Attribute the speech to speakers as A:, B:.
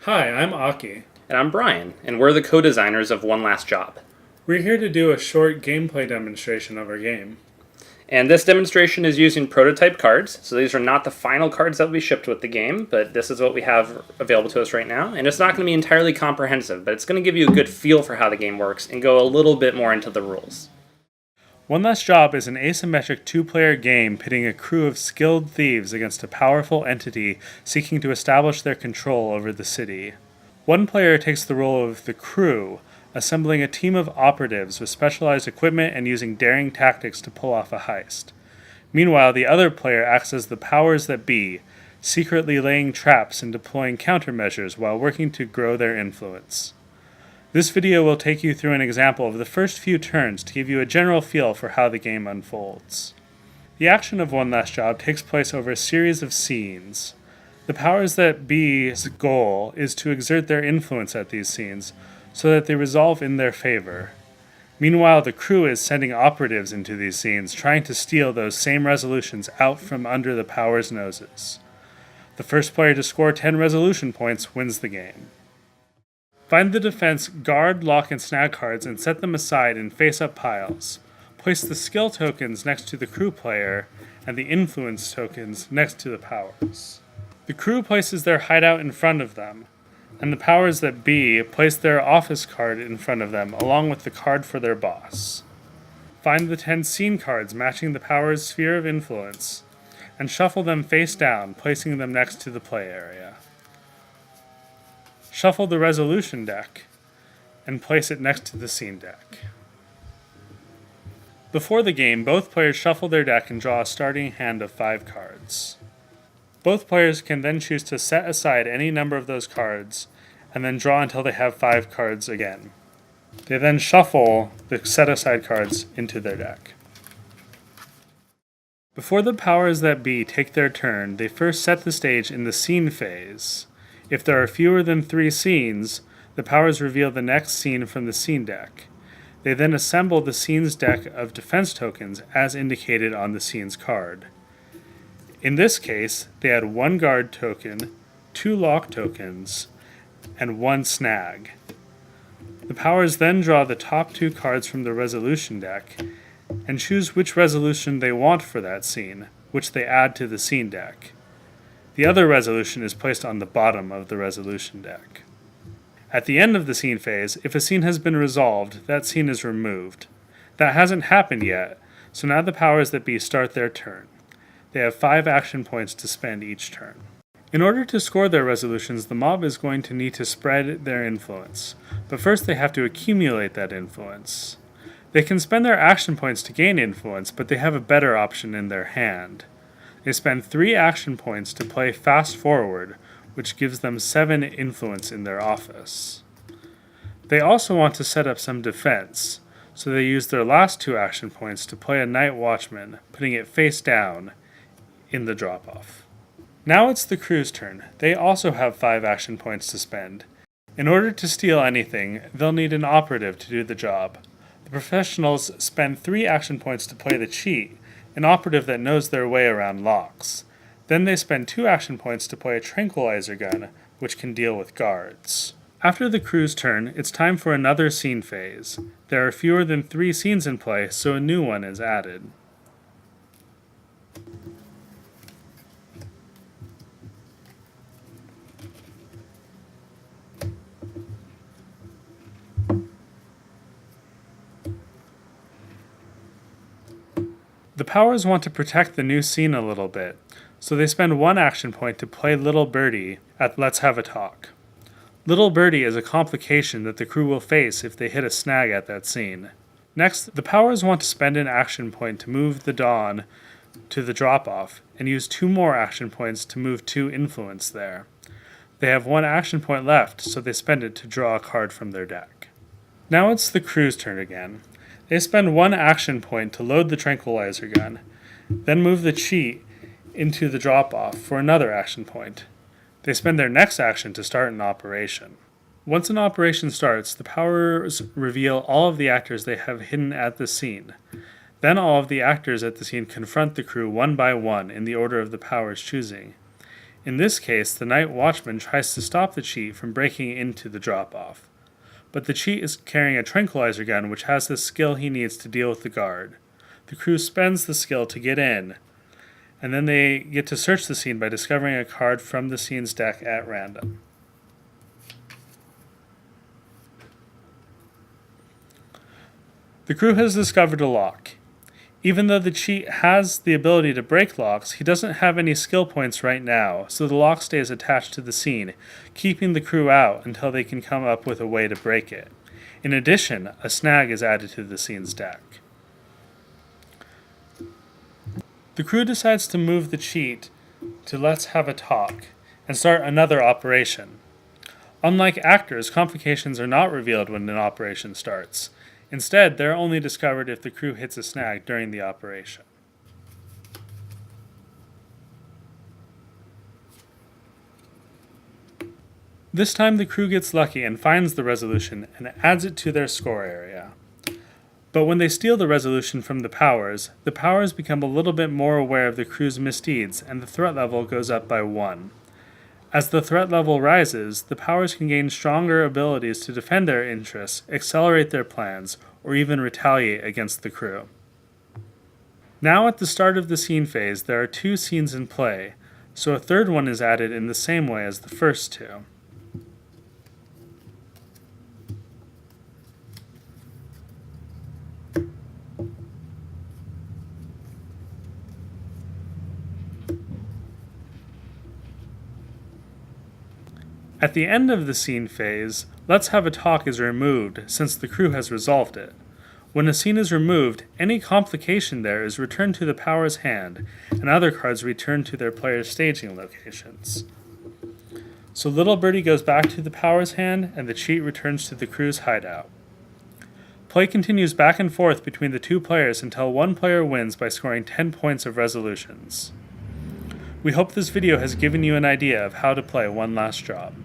A: Hi, I'm Aki.
B: And I'm Brian, and we're the co-designers of One Last Job.
A: We're here to do a short gameplay demonstration of our game.
B: And this demonstration is using prototype cards, so these are not the final cards that will be shipped with the game, but this is what we have available to us right now. And it's not going to be entirely comprehensive, but it's going to give you a good feel for how the game works and go a little bit more into the rules.
A: One Last Job is an asymmetric two-player game pitting a crew of skilled thieves against a powerful entity seeking to establish their control over the city. One player takes the role of the crew, assembling a team of operatives with specialized equipment and using daring tactics to pull off a heist. Meanwhile, the other player acts as the powers that be, secretly laying traps and deploying countermeasures while working to grow their influence. This video will take you through an example of the first few turns to give you a general feel for how the game unfolds. The action of One Last Job takes place over a series of scenes. The powers that be's goal is to exert their influence at these scenes, so that they resolve in their favor. Meanwhile, the crew is sending operatives into these scenes, trying to steal those same resolutions out from under the powers' noses. The first player to score 10 resolution points wins the game. Find the defense guard, lock, and snag cards and set them aside in face-up piles. Place the skill tokens next to the crew player and the influence tokens next to the powers. The crew places their hideout in front of them, and the powers that be place their office card in front of them along with the card for their boss. Find the 10 scene cards matching the power's sphere of influence, and shuffle them face down, placing them next to the play area. Shuffle the resolution deck, and place it next to the scene deck. Before the game, both players shuffle their deck and draw a starting hand of 5 cards. Both players can then choose to set aside any number of those cards, and then draw until they have 5 cards again. They then shuffle the set-aside cards into their deck. Before the powers that be take their turn, they first set the stage in the scene phase. If there are fewer than 3 scenes, the powers reveal the next scene from the scene deck. They then assemble the scene's deck of defense tokens as indicated on the scene's card. In this case, they add 1 guard token, 2 lock tokens, and 1 snag. The powers then draw the top 2 cards from the resolution deck and choose which resolution they want for that scene, which they add to the scene deck. The other resolution is placed on the bottom of the resolution deck. At the end of the scene phase, if a scene has been resolved, that scene is removed. That hasn't happened yet, so now the powers that be start their turn. They have 5 action points to spend each turn. In order to score their resolutions, the mob is going to need to spread their influence, but first they have to accumulate that influence. They can spend their action points to gain influence, but they have a better option in their hand. They spend 3 action points to play Fast Forward, which gives them 7 influence in their office. They also want to set up some defense, so they use their last 2 action points to play a Night Watchman, putting it face down in the drop-off. Now it's the crew's turn. They also have 5 action points to spend. In order to steal anything, they'll need an operative to do the job. The professionals spend 3 action points to play the cheat, an operative that knows their way around locks. Then they spend 2 action points to play a tranquilizer gun, which can deal with guards. After the crew's turn, it's time for another scene phase. There are fewer than 3 scenes in play, so a new one is added. The powers want to protect the new scene a little bit, so they spend 1 action point to play Little Birdie at Let's Have a Talk. Little Birdie is a complication that the crew will face if they hit a snag at that scene. Next, the powers want to spend an action point to move the Dawn to the drop-off, and use 2 more action points to move 2 influence there. They have 1 action point left, so they spend it to draw a card from their deck. Now it's the crew's turn again. They spend 1 action point to load the tranquilizer gun, then move the cheat into the drop-off for another action point. They spend their next action to start an operation. Once an operation starts, the powers reveal all of the actors they have hidden at the scene. Then all of the actors at the scene confront the crew one by one in the order of the powers choosing. In this case, the Night Watchman tries to stop the cheat from breaking into the drop-off. But the cheat is carrying a tranquilizer gun which has the skill he needs to deal with the guard. The crew spends the skill to get in, and then they get to search the scene by discovering a card from the scene's deck at random. The crew has discovered a lock. Even though the cheat has the ability to break locks, he doesn't have any skill points right now, so the lock stays attached to the scene, keeping the crew out until they can come up with a way to break it. In addition, a snag is added to the scene's deck. The crew decides to move the cheat to Let's Have a Talk and start another operation. Unlike actors, complications are not revealed when an operation starts. Instead, they're only discovered if the crew hits a snag during the operation. This time the crew gets lucky and finds the resolution and adds it to their score area. But when they steal the resolution from the powers become a little bit more aware of the crew's misdeeds and the threat level goes up by 1. As the threat level rises, the powers can gain stronger abilities to defend their interests, accelerate their plans, or even retaliate against the crew. Now at the start of the scene phase, there are 2 scenes in play, so a third one is added in the same way as the first 2. At the end of the scene phase, Let's Have a Talk is removed since the crew has resolved it. When a scene is removed, any complication there is returned to the power's hand, and other cards return to their player's staging locations. So Little Birdie goes back to the power's hand, and the cheat returns to the crew's hideout. Play continues back and forth between the 2 players until one player wins by scoring 10 points of resolutions. We hope this video has given you an idea of how to play One Last Job.